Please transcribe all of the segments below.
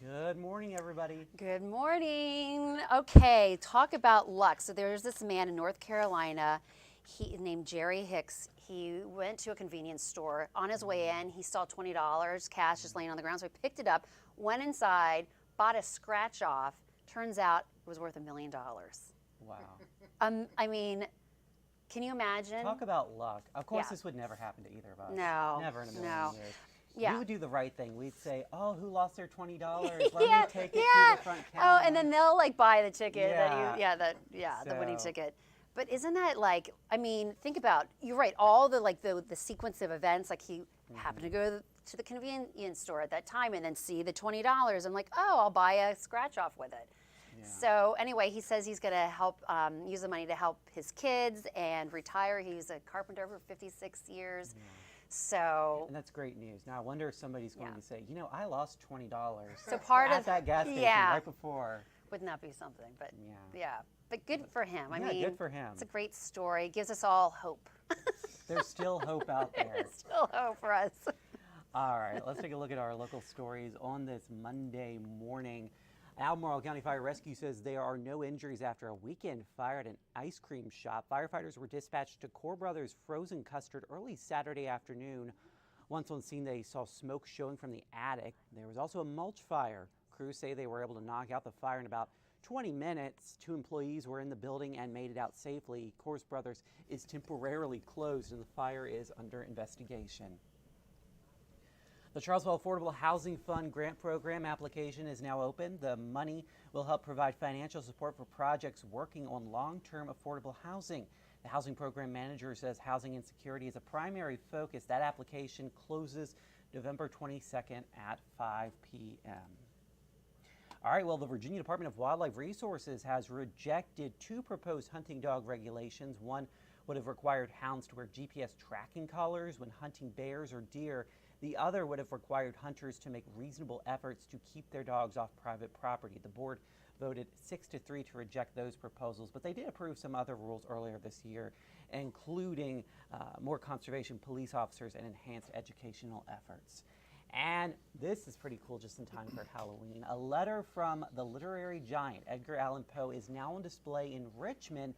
Good morning, everybody. Good morning. Okay, talk about luck. So there's this man in North Carolina, named Jerry Hicks. He went to a convenience store. On his way in, he saw $20 cash just laying on the ground. So he picked it up, went inside, bought a scratch off. Turns out it was worth $1 million. Wow. I mean, can you imagine? Talk about luck. Of course, Yeah. this would never happen to either of us. No. Never in a million No. years. Yeah. We would do the right thing. We'd say, oh, who lost their $20? Let Yeah, me take it yeah. to the front counter. Oh, and then they'll like buy the ticket Yeah. the winning So- ticket. But isn't that like, I mean, think about, you're right, all the the sequence of events, like he happened to go to the convenience store at that time and then see the $20. I'm like, oh, I'll buy a scratch off with it. Yeah. So anyway, he says he's going to help use the money to help his kids and retire. He's a carpenter for 56 years. Yeah. So And that's great news. Now, I wonder if somebody's going Yeah. to say, you know, I lost $20 So part at of that gas station yeah. right before. wouldn't that be something? But Yeah. yeah, but good for him. I Yeah, mean, good for him. It's a great story. It gives us all hope. There's still hope out there. There's still hope for us. All right, let's take a look at our local stories on this Monday morning. Albemarle County Fire Rescue says there are no injuries after a weekend fire at an ice cream shop. Firefighters were dispatched to Core Brothers Frozen Custard early Saturday afternoon. Once on scene, they saw smoke showing from the attic. There was also a mulch fire. Crews say they were able to knock out the fire in about 20 minutes. 2 employees were in the building and made it out safely. Core Brothers is temporarily closed and the fire is under investigation. The Charlottesville Affordable Housing Fund grant program application is now open. The money will help provide financial support for projects working on long-term affordable housing. The housing program manager says housing insecurity is a primary focus. That application closes November 22nd at 5 p.m. All right, well, the Virginia Department of Wildlife Resources has rejected 2 proposed hunting dog regulations. One would have required hounds to wear GPS tracking collars when hunting bears or deer. The other would have required hunters to make reasonable efforts to keep their dogs off private property. The board voted 6-3 to reject those proposals, but they did approve some other rules earlier this year, including more conservation police officers and enhanced educational efforts. And this is pretty cool just in time for Halloween. A letter from the literary giant Edgar Allan Poe is now on display in Richmond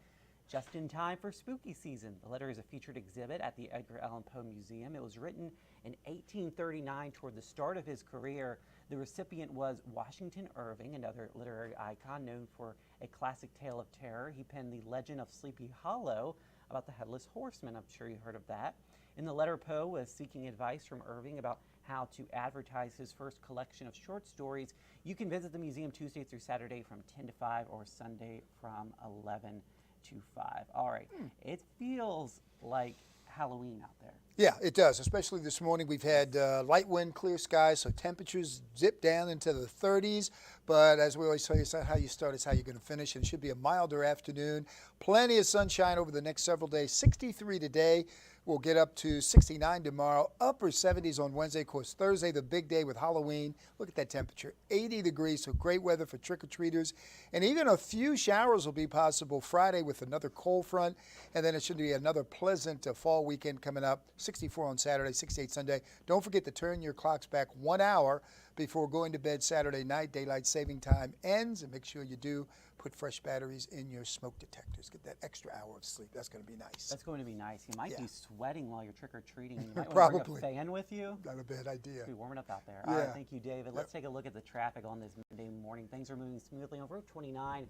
just in time for spooky season. The letter is a featured exhibit at the Edgar Allan Poe Museum. It was written in 1839 toward the start of his career. The recipient was Washington Irving, another literary icon known for a classic tale of terror. He penned The Legend of Sleepy Hollow about the Headless Horseman. I'm sure you heard of that. In the letter, Poe was seeking advice from Irving about how to advertise his first collection of short stories. You can visit the museum Tuesday through Saturday from 10 to 5 or Sunday from 11 to 5. All right, it feels like Halloween out there. Yeah, it does, especially this morning. We've had light wind, clear skies, so temperatures zip down into the 30s. But as we always tell you, it's not how you start, it's how you're going to finish. And it should be a milder afternoon. Plenty of sunshine over the next several days. 63 today. We'll get up to 69 tomorrow, upper 70s on Wednesday. Of course, Thursday, the big day with Halloween. Look at that temperature, 80 degrees, so great weather for trick-or-treaters. And even a few showers will be possible Friday with another cold front. And then it should be another pleasant fall weekend coming up, 64 on Saturday, 68 Sunday. Don't forget to turn your clocks back 1 hour before going to bed Saturday night. Daylight saving time ends, and make sure you do put fresh batteries in your smoke detectors. Get that extra hour of sleep. That's going to be nice. That's going to be nice. You might be sweating while you're trick-or-treating. You might Probably. want to bring a fan with you. Not a bad idea. It's be warming up out there. Yeah. All right, thank you, David. Let's take a look at the traffic on this Monday morning. Things are moving smoothly on Route 29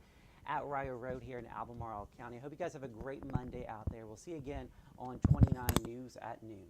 at Rio Road here in Albemarle County. I hope you guys have a great Monday out there. We'll see you again on 29 News at noon.